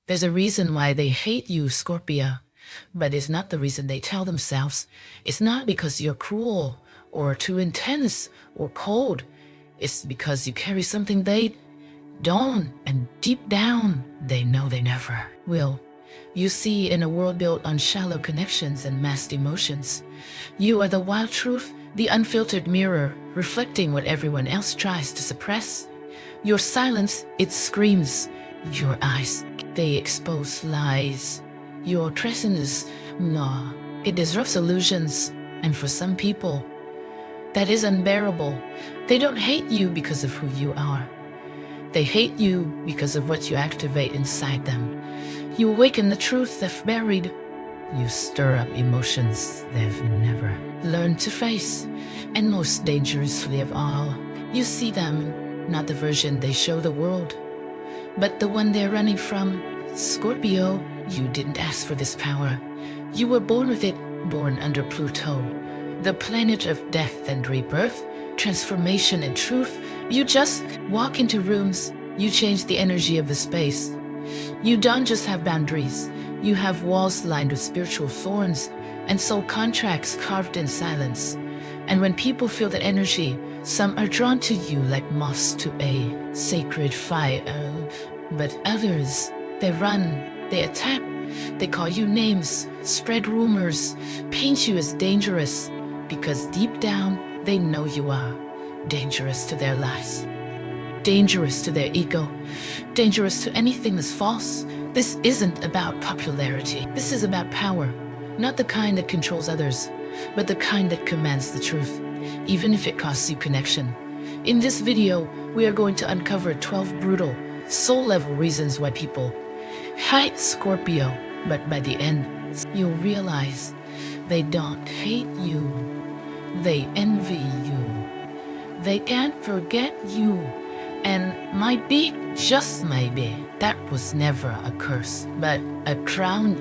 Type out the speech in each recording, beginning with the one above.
There's a reason why they hate you, Scorpio, but it's not the reason they tell themselves. It's not because you're cruel or too intense or cold. It's because you carry something they don't, and deep down, they know they never will. You see, in a world built on shallow connections and masked emotions, you are the wild truth, the unfiltered mirror, reflecting what everyone else tries to suppress. Your silence, it screams. Your eyes, they expose lies. Your presence, no, it disrupts illusions. And for some people, that is unbearable. They don't hate you because of who you are. They hate you because of what you activate inside them. You awaken the truth they've buried. You stir up emotions they've never learned to face. And most dangerously of all, you see them, not the version they show the world, but the one they're running from. Scorpio, you didn't ask for this power. You were born with it, born under Pluto, the planet of death and rebirth, transformation and truth. You just walk into rooms, you change the energy of the space. You don't just have boundaries, you have walls lined with spiritual thorns and soul contracts carved in silence. And when people feel that energy, some are drawn to you like moths to a sacred fire, but others, they run, they attack, they call you names, spread rumors, paint you as dangerous, because deep down, they know you are dangerous to their lives, dangerous to their ego, dangerous to anything that's false. This isn't about popularity. This is about power, not the kind that controls others, but the kind that commands the truth, even if it costs you connection. In this video, we are going to uncover 12 brutal, soul-level reasons why people hate Scorpio, but by the end, you'll realize they don't hate you. They envy you. They can't forget you. And might be, just maybe, that was never a curse, but a crown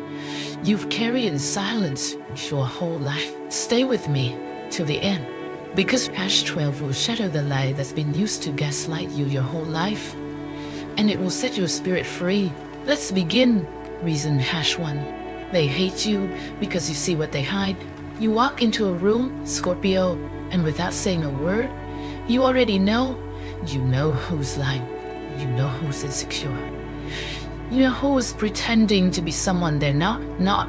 you've carried in silence your whole life. Stay with me till the end, because hash 12 will shatter the lie that's been used to gaslight you your whole life, and it will set your spirit free. Let's begin. Reason hash 1. They hate you because you see what they hide. You walk into a room, Scorpio, and without saying a word, you already know. You know who's lying. You know who's insecure. You know who's pretending to be someone they're not. Not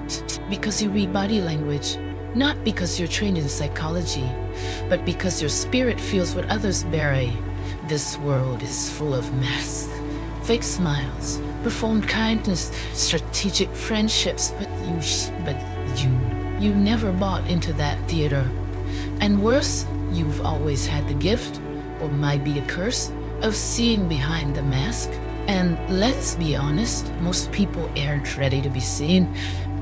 because you read body language, not because you're trained in psychology, but because your spirit feels what others bury. This world is full of masks, fake smiles, performed kindness, strategic friendships, but you never bought into that theater. And worse, you've always had the gift, or might be a curse, of seeing behind the mask. And let's be honest, most people aren't ready to be seen.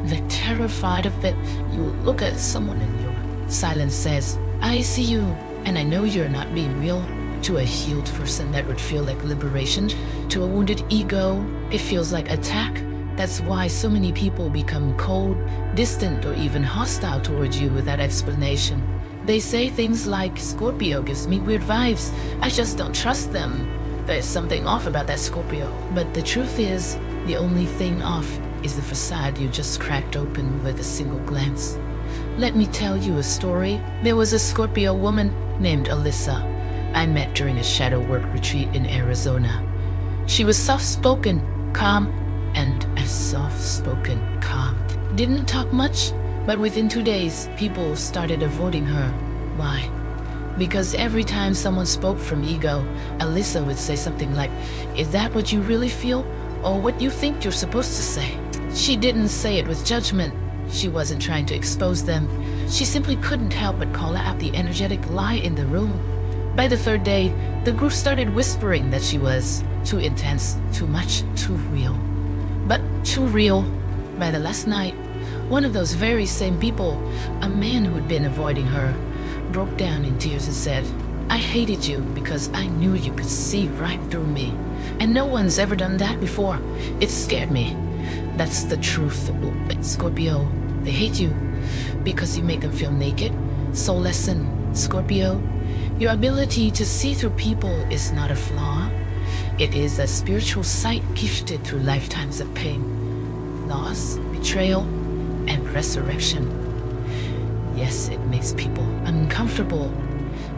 They're terrified of it. You look at someone and your silence says, I see you, and I know you're not being real. To a healed person, that would feel like liberation. To a wounded ego, it feels like attack. That's why so many people become cold, distant, or even hostile towards you without explanation. They say things like, Scorpio gives me weird vibes. I just don't trust them. There's something off about that Scorpio. But the truth is, the only thing off is the facade you just cracked open with a single glance. Let me tell you a story. There was a Scorpio woman named Alyssa I met during a shadow work retreat in Arizona. She was soft-spoken, calm, and as soft-spoken, calm. Didn't talk much, but within 2 days, people started avoiding her. Why? Because every time someone spoke from ego, Alyssa would say something like, is that what you really feel? Or what you think you're supposed to say? She didn't say it with judgment. She wasn't trying to expose them. She simply couldn't help but call out the energetic lie in the room. By the 3rd day, the group started whispering that she was too intense, too much, too real. But too real. By the last night, one of those very same people, a man who'd been avoiding her, broke down in tears and said, I hated you because I knew you could see right through me. And no one's ever done that before. It scared me. That's the truth. Scorpio, they hate you because you make them feel naked. So lesson, Scorpio, your ability to see through people is not a flaw. It is a spiritual sight gifted through lifetimes of pain, loss, betrayal, and resurrection. Yes, it makes people uncomfortable.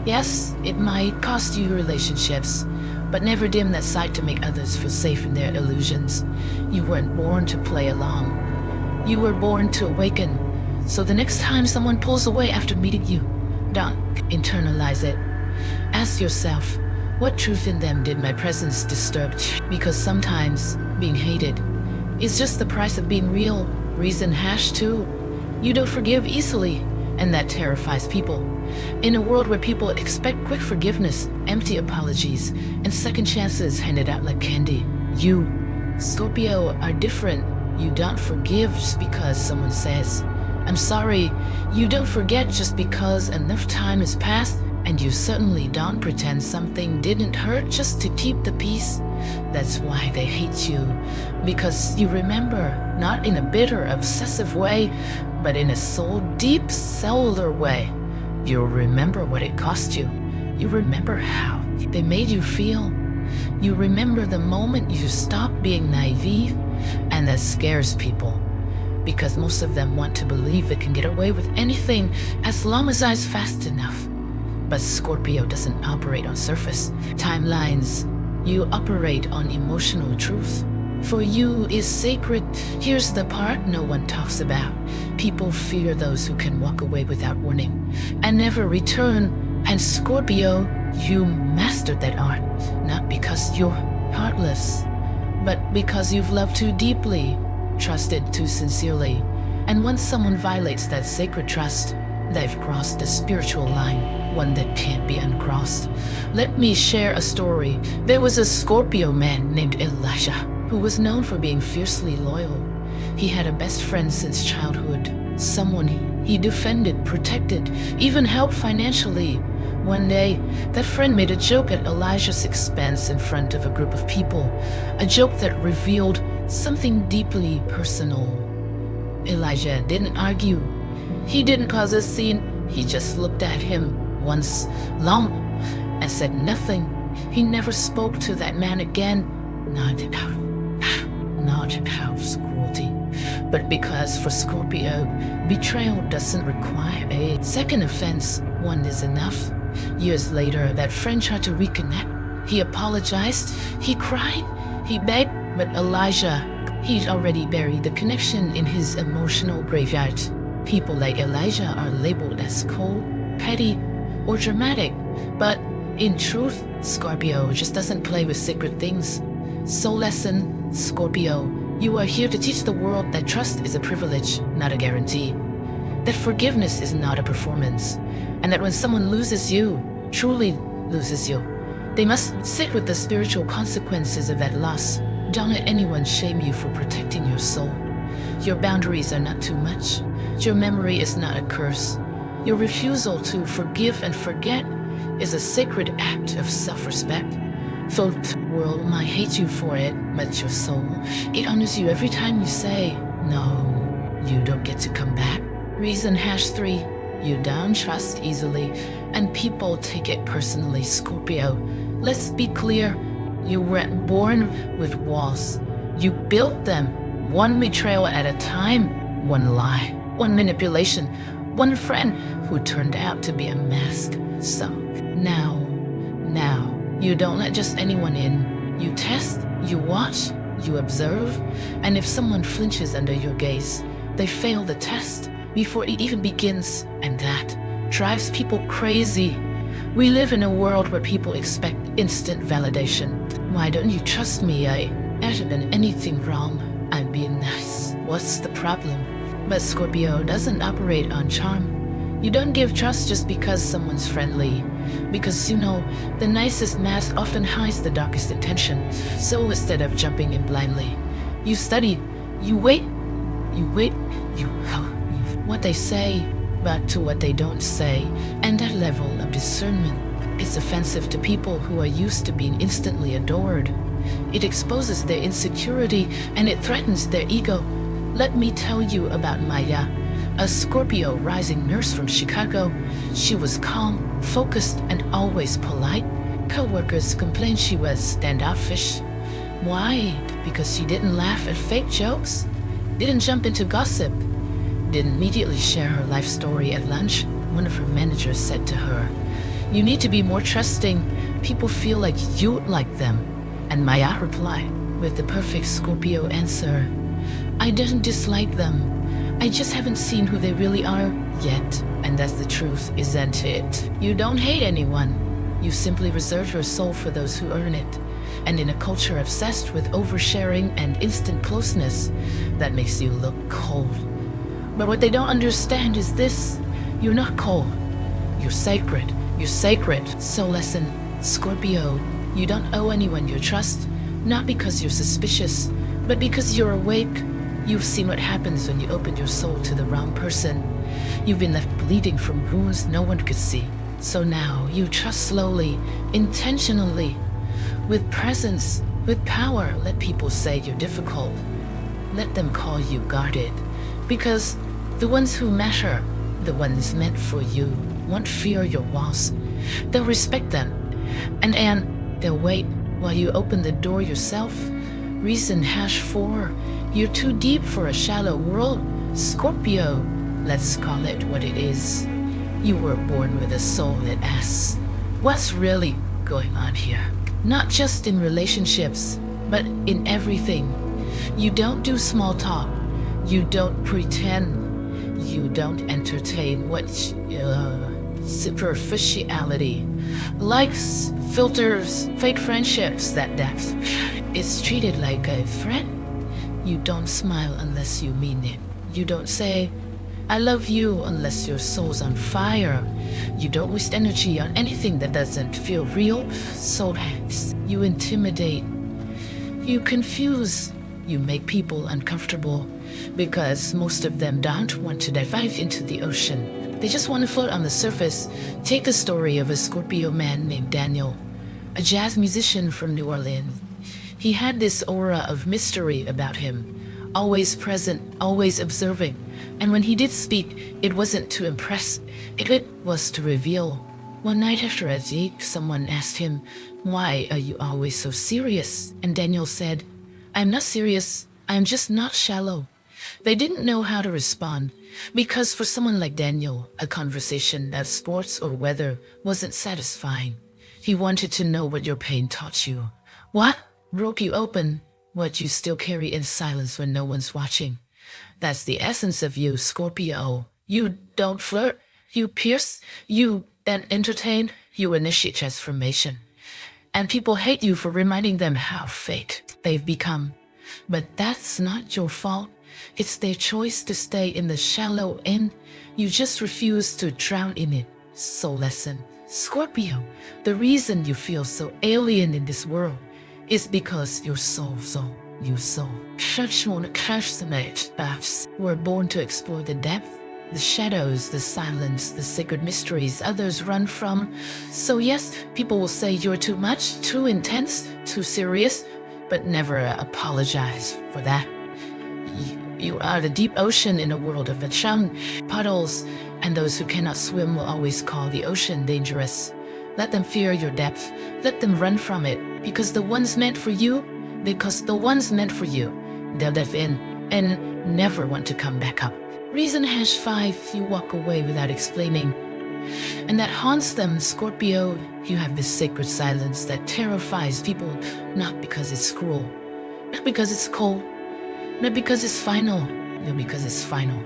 Yes, it might cost you relationships, but never dim that sight to make others feel safe in their illusions. You weren't born to play along. You were born to awaken. So the next time someone pulls away after meeting you, don't internalize it. Ask yourself, what truth in them did my presence disturb? Because sometimes being hated is just the price of being real. Reason #2. You don't forgive easily, and that terrifies people. In a world where people expect quick forgiveness, empty apologies, and second chances handed out like candy, you, Scorpio, are different. You don't forgive just because someone says, "I'm sorry." You don't forget just because enough time has passed, and you certainly don't pretend something didn't hurt just to keep the peace. That's why they hate you, because you remember, not in a bitter, obsessive way, but in a soul deep, cellular way. You'll remember what it cost you. You remember how they made you feel. You remember the moment you stopped being naive, and that scares people, because most of them want to believe they can get away with anything as long as it's fast enough. But Scorpio doesn't operate on surface timelines. You operate on emotional truth. For you is sacred. Here's the part no one talks about. People fear those who can walk away without warning and never return. And Scorpio, you mastered that art, not because you're heartless, but because you've loved too deeply, trusted too sincerely. And once someone violates that sacred trust, they've crossed the spiritual line, one that can't be uncrossed. Let me share a story. There was a Scorpio man named Elijah who was known for being fiercely loyal. He had a best friend since childhood, someone he defended, protected, even helped financially. One day, that friend made a joke at Elijah's expense in front of a group of people, a joke that revealed something deeply personal. Elijah didn't argue. He didn't cause a scene. He just looked at him once long and said nothing. He never spoke to that man again, not out of cruelty, but because for Scorpio, betrayal doesn't require a second offense. One is enough. Years later, that friend tried to reconnect. He apologized, he cried, he begged, but Elijah, he'd already buried the connection in his emotional graveyard. People like Elijah are labeled as cold, petty, or dramatic, but in truth, Scorpio just doesn't play with sacred things. Soul lesson, Scorpio, you are here to teach the world that trust is a privilege, not a guarantee. That forgiveness is not a performance, and that when someone loses you, truly loses you, they must sit with the spiritual consequences of that loss. Don't let anyone shame you for protecting your soul. Your boundaries are not too much. Your memory is not a curse. Your refusal to forgive and forget is a sacred act of self-respect. So the world might hate you for it, but your soul, it honors you every time you say, "No, you don't get to come back." Reason #3, you don't trust easily, and people take it personally. Scorpio, let's be clear, you weren't born with walls. You built them, one betrayal at a time, one lie, one manipulation, one friend who turned out to be a mask. So now, you don't let just anyone in. You test, you watch, you observe, and if someone flinches under your gaze, they fail the test before it even begins, and that drives people crazy. We live in a world where people expect instant validation. Why don't you trust me? I haven't done anything wrong. I'm being nice. What's the problem? But Scorpio doesn't operate on charm. You don't give trust just because someone's friendly, because you know the nicest mask often hides the darkest intention. So instead of jumping in blindly, you study, you wait, what they say, but to what they don't say. And that level of discernment is offensive to people who are used to being instantly adored. It exposes their insecurity and it threatens their ego. Let me tell you about Maya, a Scorpio rising nurse from Chicago. She was calm, focused, and always polite. Co-workers complained she was standoffish. Why? Because she didn't laugh at fake jokes, didn't jump into gossip, didn't immediately share her life story at lunch. One of her managers said to her, "You need to be more trusting. People feel like you like them." And Maya replied with the perfect Scorpio answer, "I don't dislike them. I just haven't seen who they really are yet." And that's the truth, isn't it? You don't hate anyone. You simply reserve your soul for those who earn it. And in a culture obsessed with oversharing and instant closeness, that makes you look cold. But what they don't understand is this: you're not cold. You're sacred. You're sacred. So lesson, Scorpio, you don't owe anyone your trust, not because you're suspicious, but because you're awake. You've seen what happens when you open your soul to the wrong person. You've been left bleeding from wounds no one could see. So now you trust slowly, intentionally, with presence, with power. Let people say you're difficult. Let them call you guarded. Because the ones who matter, the ones meant for you, won't fear your walls. They'll respect them. And they'll wait while you open the door yourself. Reason #4. You're too deep for a shallow world. Scorpio, let's call it what it is. You were born with a soul that asks, what's really going on here? Not just in relationships, but in everything. You don't do small talk. You don't pretend. You don't entertain what superficiality, likes, filters, fake friendships. That depth is treated like a friend. You don't smile unless you mean it. You don't say, "I love you," unless your soul's on fire. You don't waste energy on anything that doesn't feel real. Soul hacks. You intimidate. You confuse. You make people uncomfortable because most of them don't want to dive into the ocean. They just want to float on the surface. Take the story of a Scorpio man named Daniel, a jazz musician from New Orleans. He had this aura of mystery about him, always present, always observing. And when he did speak, it wasn't to impress, it was to reveal. One night after a gig, someone asked him, "Why are you always so serious?" And Daniel said, "I'm not serious, I'm just not shallow." They didn't know how to respond, because for someone like Daniel, a conversation about sports or weather wasn't satisfying. He wanted to know what your pain taught you. What broke you open? What you still carry in silence when no one's watching. That's the essence of you, Scorpio. You don't flirt, you pierce, you then entertain, you initiate transformation. And people hate you for reminding them how fake they've become. But that's not your fault. It's their choice to stay in the shallow end. You just refuse to drown in it. Soul lesson. Scorpio, the reason you feel so alien in this world is because your soul. We're born to explore the depth, the shadows, the silence, the sacred mysteries others run from. So yes, people will say you're too much, too intense, too serious, but never apologize for that. You are the deep ocean in a world of puddles, and those who cannot swim will always call the ocean dangerous. Let them fear your depth. Let them run from it, because the ones meant for you, they'll dive in and never want to come back up. Reason #5, you walk away without explaining. And that haunts them, Scorpio. You have this sacred silence that terrifies people, not because it's cruel, not because it's cold, not because it's final, but because it's final.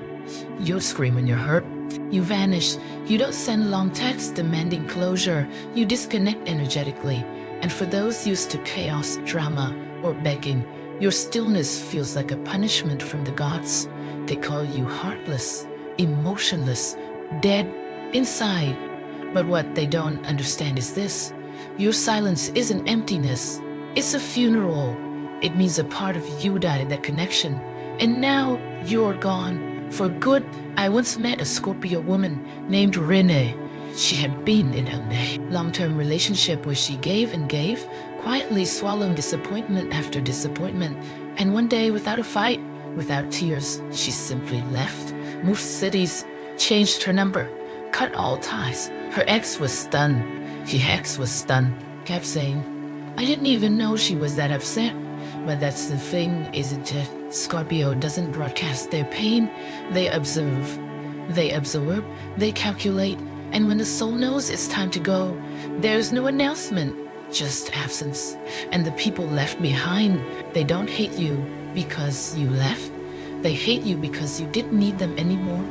You scream when you're hurt. You vanish. You don't send long texts demanding closure. You disconnect energetically. And for those used to chaos, drama, or begging, your stillness feels like a punishment from the gods. They call you heartless, emotionless, dead inside. But what they don't understand is this: your silence isn't emptiness. It's a funeral. It means a part of you died in that connection. And now you're gone. For good. I once met a Scorpio woman named Renee. She had been in a long-term relationship where she gave and gave, quietly swallowing disappointment after disappointment. And one day, without a fight, without tears, she simply left, moved cities, changed her number, cut all ties. Her ex was stunned. kept saying, I didn't even know she was that upset. But that's the thing, isn't it? Scorpio doesn't broadcast their pain. They observe. They absorb. They calculate. And when the soul knows it's time to go, there's no announcement, just absence. And the people left behind, they don't hate you because you left. They hate you because you didn't need them anymore.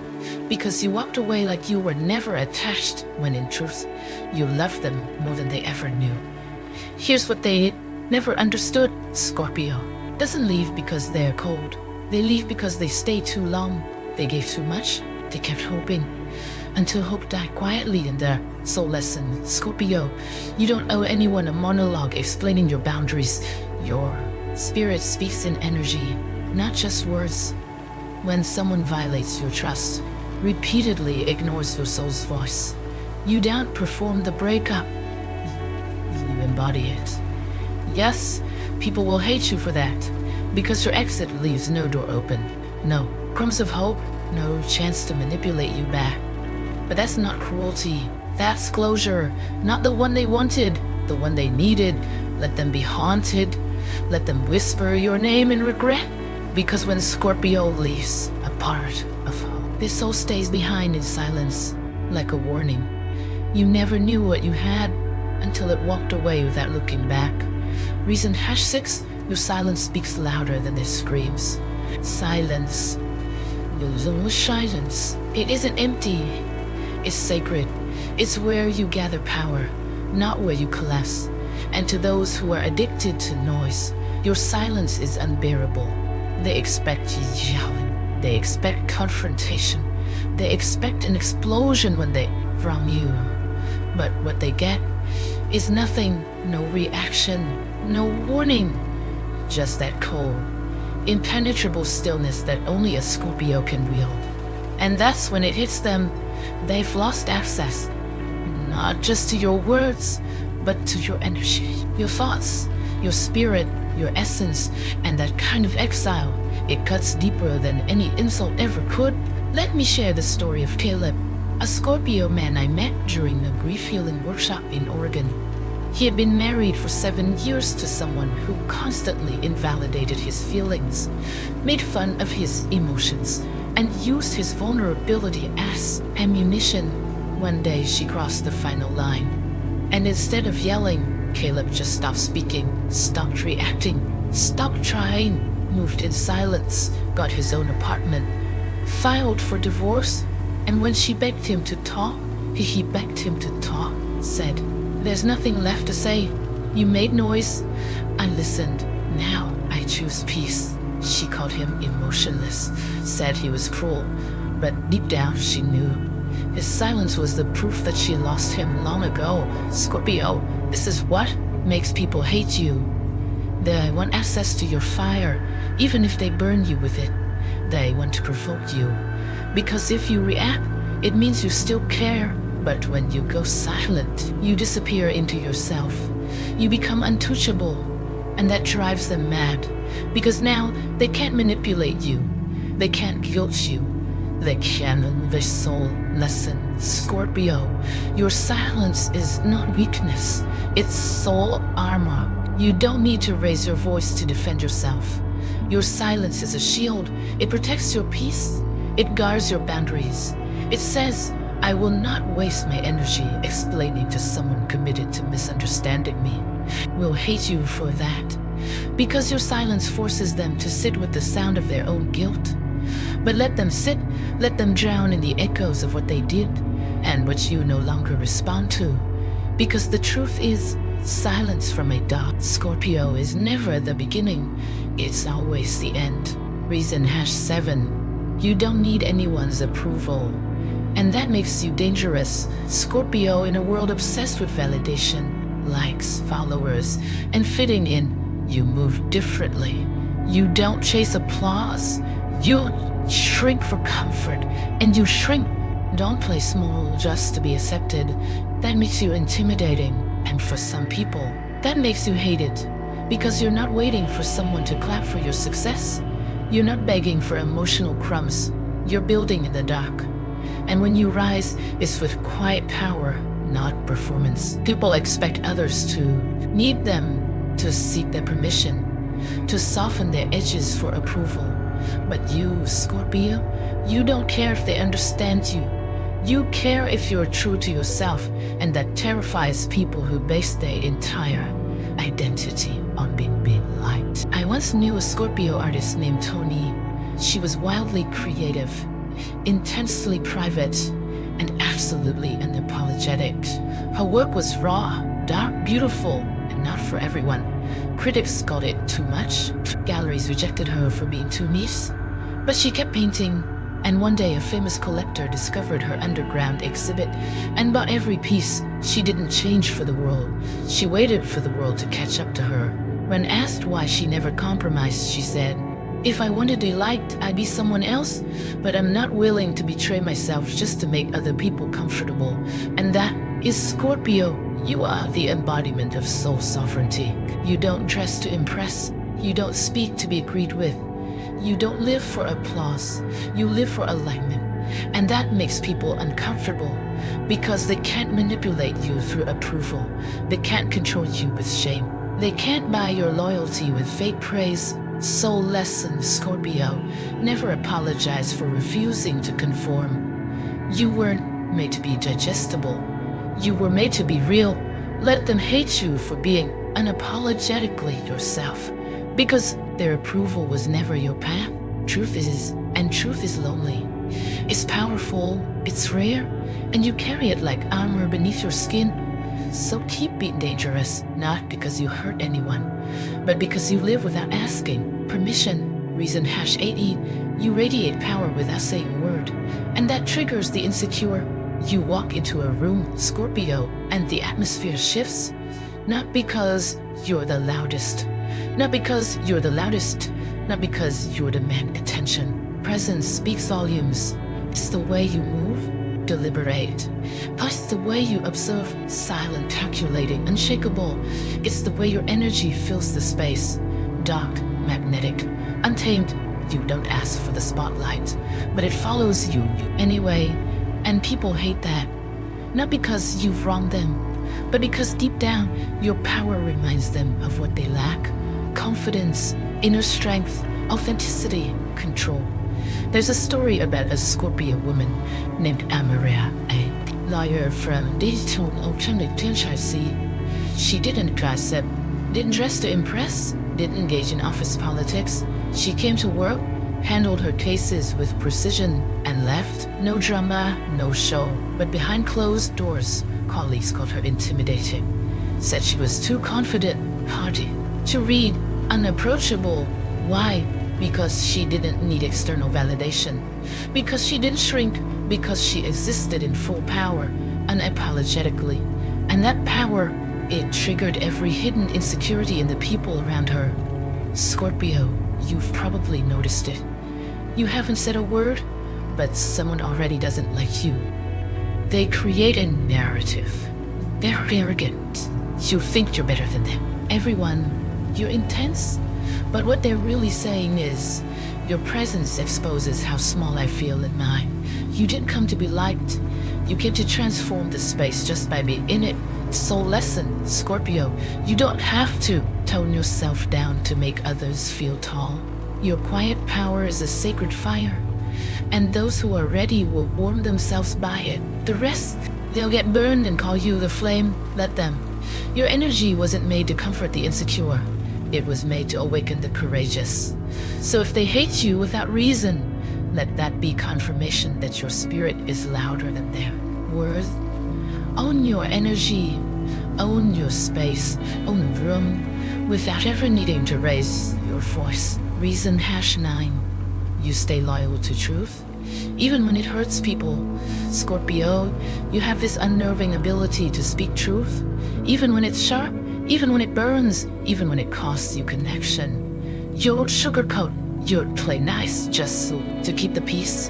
Because you walked away like you were never attached, when in truth, you loved them more than they ever knew. Here's what they never understood. Scorpio doesn't leave because they're cold. They leave because they stay too long. They gave too much. They kept hoping. Until hope died quietly in their soul lesson. Scorpio, you don't owe anyone a monologue explaining your boundaries. Your spirit speaks in energy, not just words. When someone violates your trust, repeatedly ignores your soul's voice, you don't perform the breakup. You embody it. Yes, people will hate you for that, because your exit leaves no door open, no crumbs of hope, no chance to manipulate you back. But that's not cruelty. That's closure. Not the one they wanted, the one they needed. Let them be haunted. Let them whisper your name in regret. Because when Scorpio leaves a part of hope, their soul stays behind in silence, like a warning. You never knew what you had until it walked away without looking back. Reason #6, your silence speaks louder than their screams. Silence. Your zone was silence. It isn't empty. It's sacred. It's where you gather power, not where you collapse. And to those who are addicted to noise, your silence is unbearable. They expect yelling. They expect confrontation. They expect an explosion when they from you. But what they get is nothing, no reaction, no warning. Just that cold, impenetrable stillness that only a Scorpio can wield. And that's when it hits them. They've lost access, not just to your words, but to your energy, your thoughts, your spirit, your essence. And that kind of exile, it cuts deeper than any insult ever could. Let me share the story of Caleb, a Scorpio man I met during a grief healing workshop in Oregon. He had been married for 7 years to someone who constantly invalidated his feelings, made fun of his emotions, and used his vulnerability as ammunition. One day she crossed the final line, and instead of yelling, Caleb just stopped speaking, stopped reacting, stopped trying, moved in silence, got his own apartment, filed for divorce, and when she begged him to talk, he begged him to talk, said, "There's nothing left to say. You made noise. I listened. Now I choose peace." She called him emotionless, said he was cruel, but deep down she knew. His silence was the proof that she lost him long ago. Scorpio, this is what makes people hate you. They want access to your fire, even if they burn you with it. They want to provoke you. Because if you react, it means you still care. But when you go silent, you disappear into yourself. You become untouchable. And that drives them mad. Because now they can't manipulate you. They can't guilt you. They can't move their soul lesson. Scorpio, your silence is not weakness. It's soul armor. You don't need to raise your voice to defend yourself. Your silence is a shield. It protects your peace. It guards your boundaries. It says, I will not waste my energy explaining to someone committed to misunderstanding me. Will hate you for that. Because your silence forces them to sit with the sound of their own guilt. But let them sit, let them drown in the echoes of what they did and what you no longer respond to. Because the truth is, silence from a dark Scorpio is never the beginning, it's always the end. Reason #7. You don't need anyone's approval. And that makes you dangerous. Scorpio, in a world obsessed with validation, likes, followers, and fitting in, you move differently. You don't chase applause. You shrink for comfort. And you shrink. Don't play small just to be accepted. That makes you intimidating. And for some people, that makes you hated. Because you're not waiting for someone to clap for your success. You're not begging for emotional crumbs. You're building in the dark. And when you rise, it's with quiet power, not performance. People expect others to need them, to seek their permission, to soften their edges for approval. But you, Scorpio, you don't care if they understand you. You care if you're true to yourself, and that terrifies people who base their entire identity on being liked. I once knew a Scorpio artist named Tony. She was wildly creative, intensely private, and absolutely unapologetic. Her work was raw, dark, beautiful, and not for everyone. Critics called it too much. Galleries rejected her for being too niche. But she kept painting, and one day a famous collector discovered her underground exhibit and bought every piece. She didn't change for the world. She waited for the world to catch up to her. When asked why she never compromised, she said, "If I wanted to be liked, I'd be someone else, but I'm not willing to betray myself just to make other people comfortable." And that is Scorpio. You are the embodiment of soul sovereignty. You don't dress to impress. You don't speak to be agreed with. You don't live for applause. You live for alignment. And that makes people uncomfortable because they can't manipulate you through approval. They can't control you with shame. They can't buy your loyalty with fake praise. Soul lesson, Scorpio. Never apologize for refusing to conform. You weren't made to be digestible. You were made to be real. Let them hate you for being unapologetically yourself, because their approval was never your path. Truth is, and truth is lonely. It's powerful, it's rare, and you carry it like armor beneath your skin. So keep being dangerous, not because you hurt anyone, but because you live without asking permission. Reason #80, you radiate power without saying a word, and that triggers the insecure. You walk into a room, Scorpio, and the atmosphere shifts, not because you're the loudest, not because you're the loudest, not because you demand attention. Presence speaks volumes. It's the way you move, deliberate. It's the way you observe, silent, calculating, unshakable. It's the way your energy fills the space, dark, magnetic, untamed. You don't ask for the spotlight, but it follows you anyway. And people hate that, not because you've wronged them, but because deep down, your power reminds them of what they lack: confidence, inner strength, authenticity, control. There's a story about a Scorpio woman named Amaria, a lawyer from digital alternative. She didn't gossip, didn't dress to impress, didn't engage in office politics. She came to work, handled her cases with precision, and left. No drama, no show. But behind closed doors, colleagues called her intimidating, said she was too confident, hardy, to read, unapproachable. Why? Because she didn't need external validation. Because she didn't shrink. Because she existed in full power, unapologetically. And that power, it triggered every hidden insecurity in the people around her. Scorpio, you've probably noticed it. You haven't said a word, but someone already doesn't like you. They create a narrative. They're arrogant. You think you're better than them. Everyone, you're intense. But what they're really saying is, your presence exposes how small I feel in mine. You didn't come to be liked. You came to transform the space just by being in it. Soul lesson, Scorpio. You don't have to tone yourself down to make others feel tall. Your quiet power is a sacred fire, and those who are ready will warm themselves by it. The rest, they'll get burned and call you the flame. Let them. Your energy wasn't made to comfort the insecure. It was made to awaken the courageous. So if they hate you without reason, let that be confirmation that your spirit is louder than their words. Own your energy, own your space, own the room, without ever needing to raise your voice. Reason #9, you stay loyal to truth, even when it hurts people. Scorpio, you have this unnerving ability to speak truth, even when it's sharp, even when it burns, even when it costs you connection. You don't sugarcoat, you don't play nice just so to keep the peace.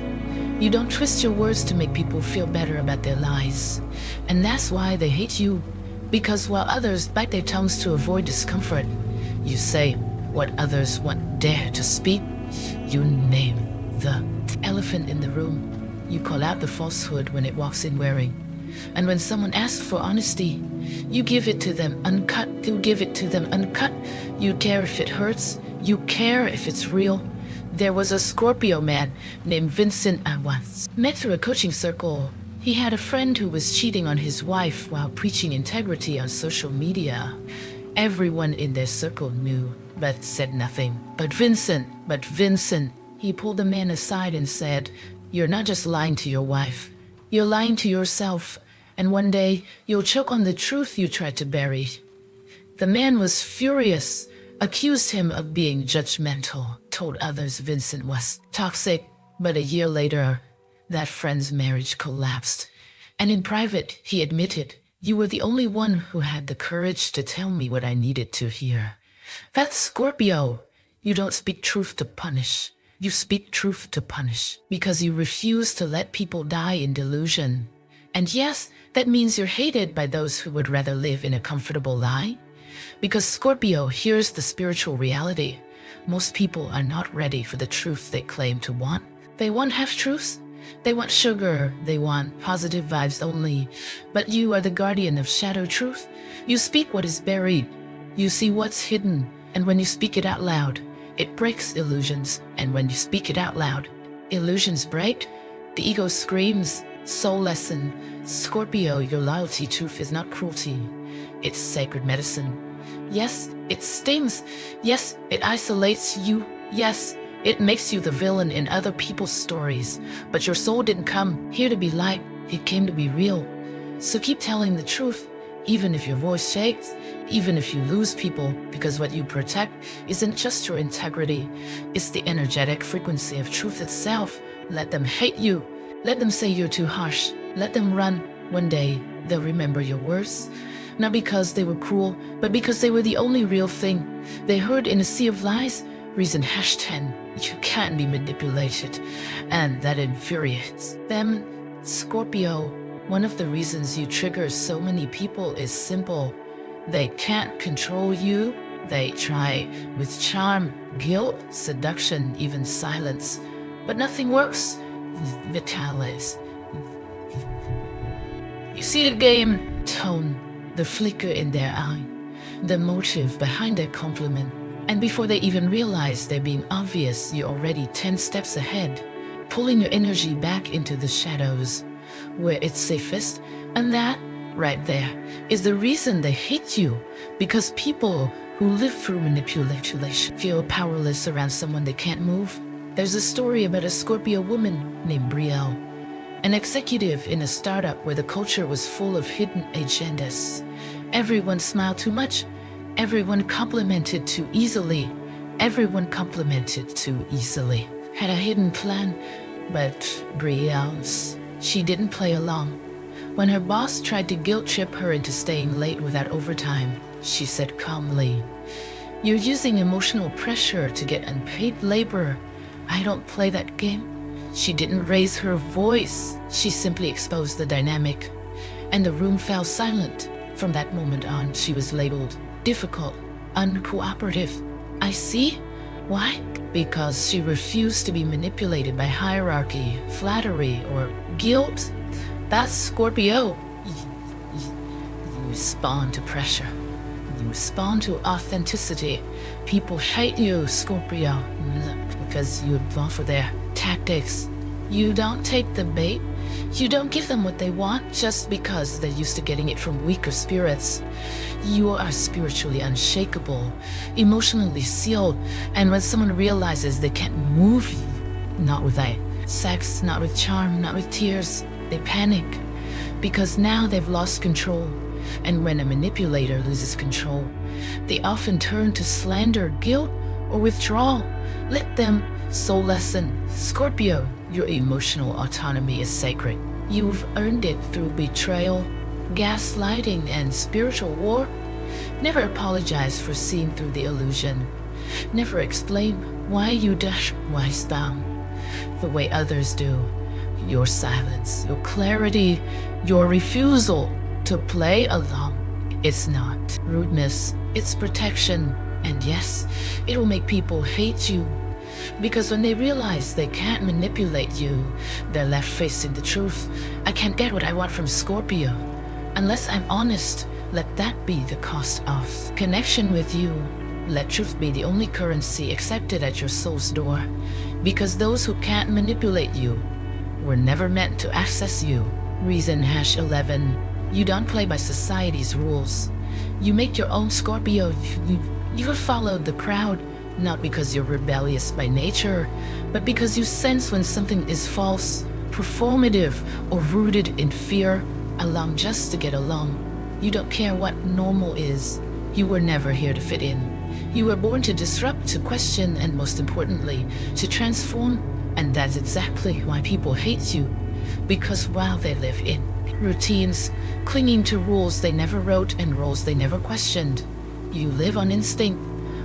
You don't twist your words to make people feel better about their lies. And that's why they hate you, because while others bite their tongues to avoid discomfort, you say what others won't dare to speak. You name the elephant in the room. You call out the falsehood when it walks in wearing And when someone asks for honesty, you give it to them uncut. You give it to them uncut. You care if it hurts. You care if it's real. There was a Scorpio man named Vincent I once met through a coaching circle. He had a friend who was cheating on his wife while preaching integrity on social media. Everyone in their circle knew, but said nothing. But Vincent, he pulled the man aside and said, "You're not just lying to your wife. You're lying to yourself. And one day, you'll choke on the truth you tried to bury." The man was furious, accused him of being judgmental, told others Vincent was toxic. But a year later, that friend's marriage collapsed. And in private, he admitted, "You were the only one who had the courage to tell me what I needed to hear." That's Scorpio. You don't speak truth to punish. You speak truth to punish because you refuse to let people die in delusion. And yes, that means you're hated by those who would rather live in a comfortable lie. Because Scorpio hears the spiritual reality. Most people are not ready for the truth they claim to want. They want half-truths. They want sugar. They want positive vibes only. But you are the guardian of shadow truth. You speak what is buried. You see what's hidden. And when you speak it out loud, it breaks illusions. And when you speak it out loud, illusions break. The ego screams, soul lesson. Scorpio, your loyalty truth is not cruelty. It's sacred medicine. Yes, it stings. Yes, it isolates you. Yes, it makes you the villain in other people's stories. But your soul didn't come here to be light. It came to be real. So keep telling the truth, even if your voice shakes, even if you lose people, because what you protect isn't just your integrity. It's the energetic frequency of truth itself. Let them hate you. Let them say you're too harsh. Let them run. One day, they'll remember your words. Not because they were cruel, but because they were the only real thing they heard in a sea of lies. Reason #10. You can't be manipulated. And that infuriates them. Scorpio, one of the reasons you trigger so many people is simple. They can't control you. They try with charm, guilt, seduction, even silence. But nothing works. Vitalis. You see the game tone, the flicker in their eye, the motive behind their compliment. And before they even realize they're being obvious, you're already 10 steps ahead, pulling your energy back into the shadows, where it's safest. And that, right there, is the reason they hate you. Because people who live through manipulation feel powerless around someone they can't move. There's a story about a Scorpio woman named Brielle, an executive in a startup where the culture was full of hidden agendas. Everyone smiled too much. Everyone complimented too easily. Everyone complimented too easily. Had a hidden plan, but Brielle's, she didn't play along. When her boss tried to guilt trip her into staying late without overtime, she said calmly, "You're using emotional pressure to get unpaid labor. I don't play that game." She didn't raise her voice. She simply exposed the dynamic. And the room fell silent. From that moment on, she was labeled difficult, uncooperative. I see. Why? Because she refused to be manipulated by hierarchy, flattery, or guilt. That's Scorpio. You respond to pressure. You respond to authenticity. People hate you, Scorpio, because you fall for their tactics. You don't take the bait. You don't give them what they want just because they're used to getting it from weaker spirits. You are spiritually unshakable, emotionally sealed, and when someone realizes they can't move you, not with sex, not with charm, not with tears, they panic because now they've lost control. And when a manipulator loses control, they often turn to slander, guilt, or withdrawal. Let them. Soul lesson. Scorpio, your emotional autonomy is sacred. You've earned it through betrayal, gaslighting, and spiritual war. Never apologize for seeing through the illusion. Never explain why you dash wisdom the way others do. Your silence, your clarity, your refusal to play along. It's not rudeness, it's protection. And yes, it will make people hate you. Because when they realize they can't manipulate you, they're left facing the truth. I can't get what I want from Scorpio. Unless I'm honest, let that be the cost of connection with you. Let truth be the only currency accepted at your soul's door. Because those who can't manipulate you were never meant to access you. Reason #11. You don't play by society's rules. You make your own Scorpio. You follow the crowd, not because you're rebellious by nature, but because you sense when something is false, performative, or rooted in fear, along just to get along. You don't care what normal is. You were never here to fit in. You were born to disrupt, to question, and most importantly, to transform. And that's exactly why people hate you. Because while they live in routines, clinging to rules they never wrote and roles they never questioned, you live on instinct,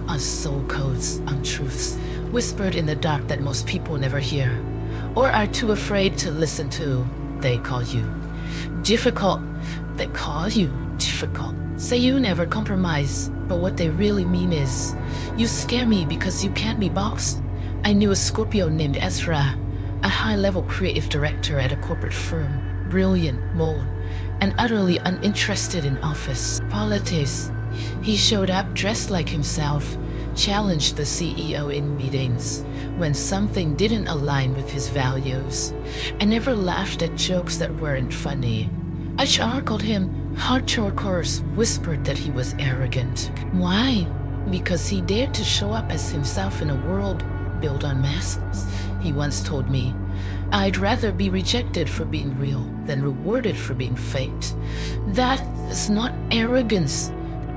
on soul codes, on truths whispered in the dark that most people never hear, or are too afraid to listen to. They call you difficult. They call you difficult. Say you never compromise, but what they really mean is, you scare me because you can't be boxed. I knew a Scorpio named Ezra, a high-level creative director at a corporate firm, brilliant, bold, and utterly uninterested in office politics. He showed up dressed like himself, challenged the CEO in meetings when something didn't align with his values, and never laughed at jokes that weren't funny. HR called him hardcore, whispered that he was arrogant. Why? Because he dared to show up as himself in a world built on masks. He once told me, I'd rather be rejected for being real than rewarded for being faked. That is not arrogance.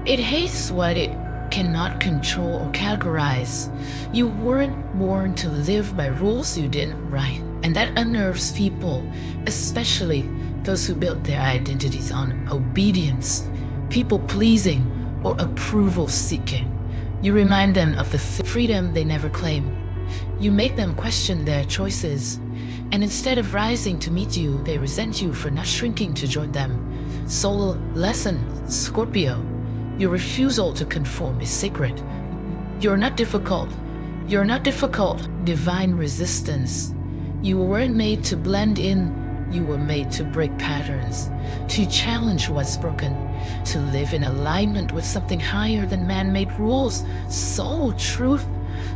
It hates what it cannot control or categorize. You weren't born to live by rules you didn't write, and that unnerves people, especially those who built their identities on obedience, people-pleasing, or approval-seeking. You remind them of the freedom they never claimed. You make them question their choices, and instead of rising to meet you, they resent you for not shrinking to join them. Soul lesson, Scorpio. Your refusal to conform is sacred. You're not difficult. You're not difficult. Divine resistance. You weren't made to blend in. You were made to break patterns, to challenge what's broken, to live in alignment with something higher than man-made rules. Soul truth.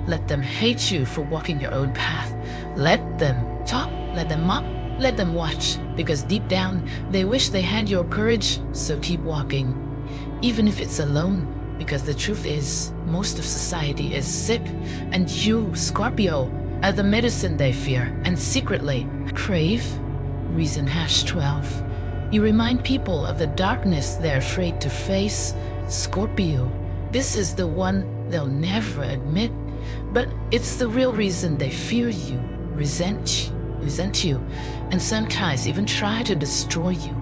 Let them hate you for walking your own path. Let them talk, let them mock, let them watch, because deep down, they wish they had your courage, so keep walking. Even if it's alone, because the truth is, most of society is sick, and you, Scorpio, are the medicine they fear and secretly crave. Reason #12. You remind people of the darkness they're afraid to face. Scorpio, this is the one they'll never admit, but it's the real reason they fear you, resent you, and sometimes even try to destroy you.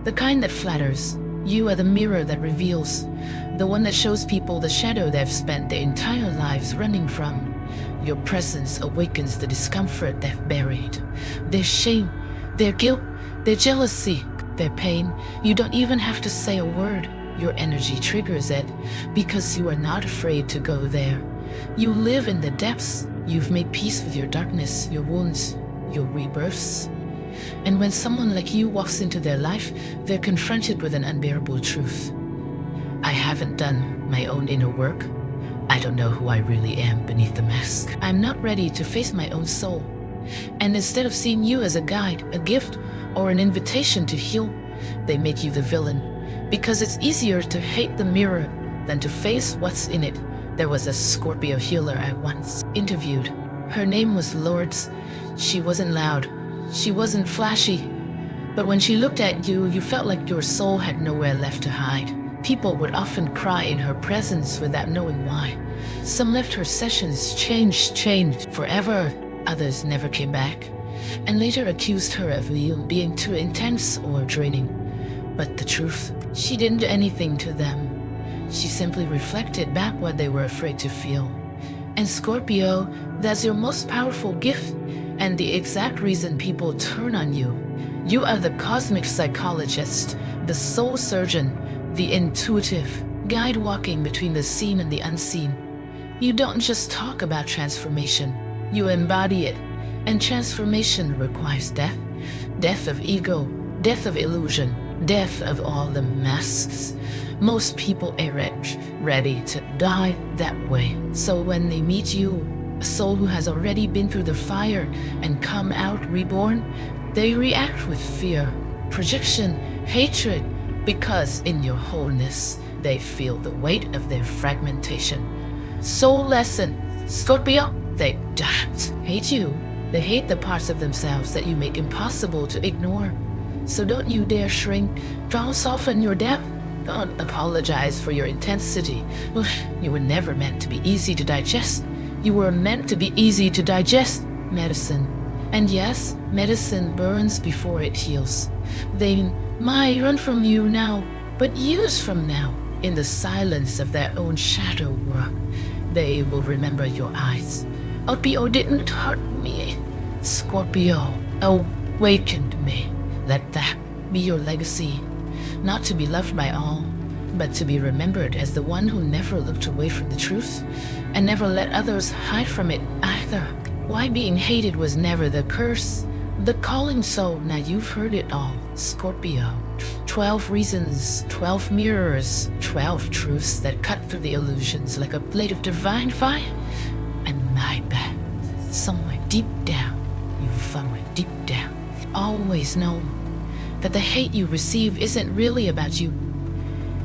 The kind that flatters. You are the mirror that reveals, the one that shows people the shadow they've spent their entire lives running from. Your presence awakens the discomfort they've buried, their shame, their guilt, their jealousy, their pain. You don't even have to say a word. Your energy triggers it because you are not afraid to go there. You live in the depths. You've made peace with your darkness, your wounds, your rebirths. And when someone like you walks into their life, they're confronted with an unbearable truth. I haven't done my own inner work. I don't know who I really am beneath the mask. I'm not ready to face my own soul. And instead of seeing you as a guide, a gift, or an invitation to heal, they make you the villain. Because it's easier to hate the mirror than to face what's in it. There was a Scorpio healer I once interviewed. Her name was Lourdes. She wasn't loud. She wasn't flashy. But when she looked at you, you felt like your soul had nowhere left to hide. People would often cry in her presence without knowing why. Some left her sessions changed forever. Others never came back, and later accused her of being too intense or draining. But the truth, she didn't do anything to them. She simply reflected back what they were afraid to feel. And Scorpio, that's your most powerful gift, and the exact reason people turn on you. You are the cosmic psychologist, the soul surgeon, the intuitive guide walking between the seen and the unseen. You don't just talk about transformation, you embody it. And transformation requires death. Death of ego, death of illusion, death of all the masks. Most people aren't ready to die that way. So when they meet you, a soul who has already been through the fire and come out reborn, they react with fear, projection, hatred, because in your wholeness, they feel the weight of their fragmentation. Soul lesson, Scorpio, they don't hate you. They hate the parts of themselves that you make impossible to ignore. So don't you dare shrink. Don't soften your depth. Don't apologize for your intensity. You were never meant to be easy to digest. You were meant to be easy to digest. Medicine. And yes, medicine burns before it heals. They might run from you now, but years from now, in the silence of their own shadow work, they will remember your eyes. Scorpio didn't hurt me. Scorpio awakened me. Let that be your legacy. Not to be loved by all, but to be remembered as the one who never looked away from the truth and never let others hide from it either. Why being hated was never the curse, the calling. So now you've heard it all, Scorpio. 12 reasons, 12 mirrors, 12 truths that cut through the illusions like a blade of divine fire. And my bet, somewhere deep down, always know that the hate you receive isn't really about you.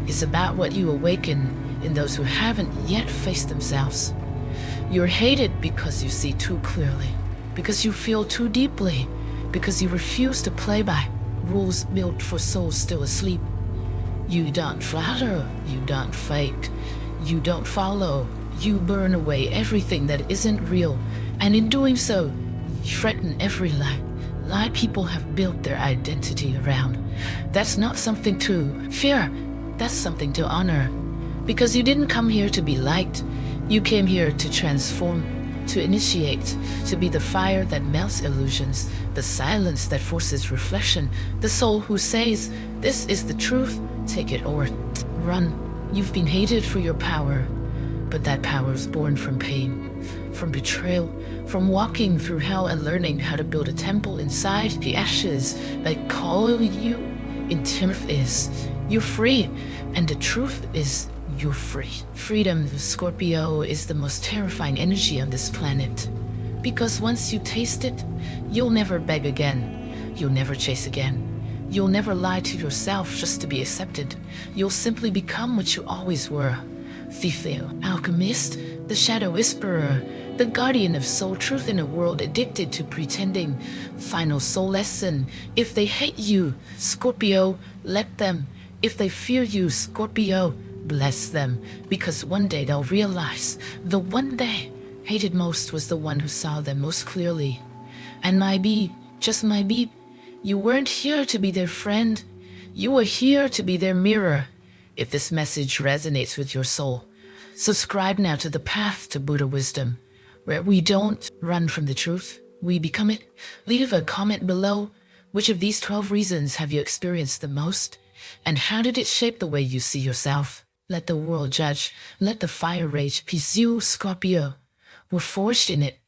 It's about what you awaken in those who haven't yet faced themselves. You're hated because you see too clearly, because you feel too deeply, because you refuse to play by rules built for souls still asleep. You don't flatter, you don't fake, you don't follow, you burn away everything that isn't real, and in doing so, you threaten every lie people have built their identity around. That's not something to fear, that's something to honor. Because you didn't come here to be liked, you came here to transform, to initiate, to be the fire that melts illusions, the silence that forces reflection, the soul who says, this is the truth, take it or run. You've been hated for your power, but that power is born from pain, from betrayal, from walking through hell and learning how to build a temple inside the ashes that call you. In truth is, you're free, and the truth is, you're free. Freedom, Scorpio, is the most terrifying energy on this planet. Because once you taste it, you'll never beg again. You'll never chase again. You'll never lie to yourself just to be accepted. You'll simply become what you always were. Thief, alchemist, the shadow whisperer, the guardian of soul truth in a world addicted to pretending. Final soul lesson, if they hate you, Scorpio, let them. If they fear you, Scorpio, bless them. Because one day they'll realize the one they hated most was the one who saw them most clearly. And just might be, you weren't here to be their friend. You were here to be their mirror. If this message resonates with your soul, subscribe now to the path to Buddha wisdom, where we don't run from the truth, we become it. Leave a comment below. Which of these 12 reasons have you experienced the most? And how did it shape the way you see yourself? Let the world judge. Let the fire rage. Peace, you, Scorpio. We're forged in it.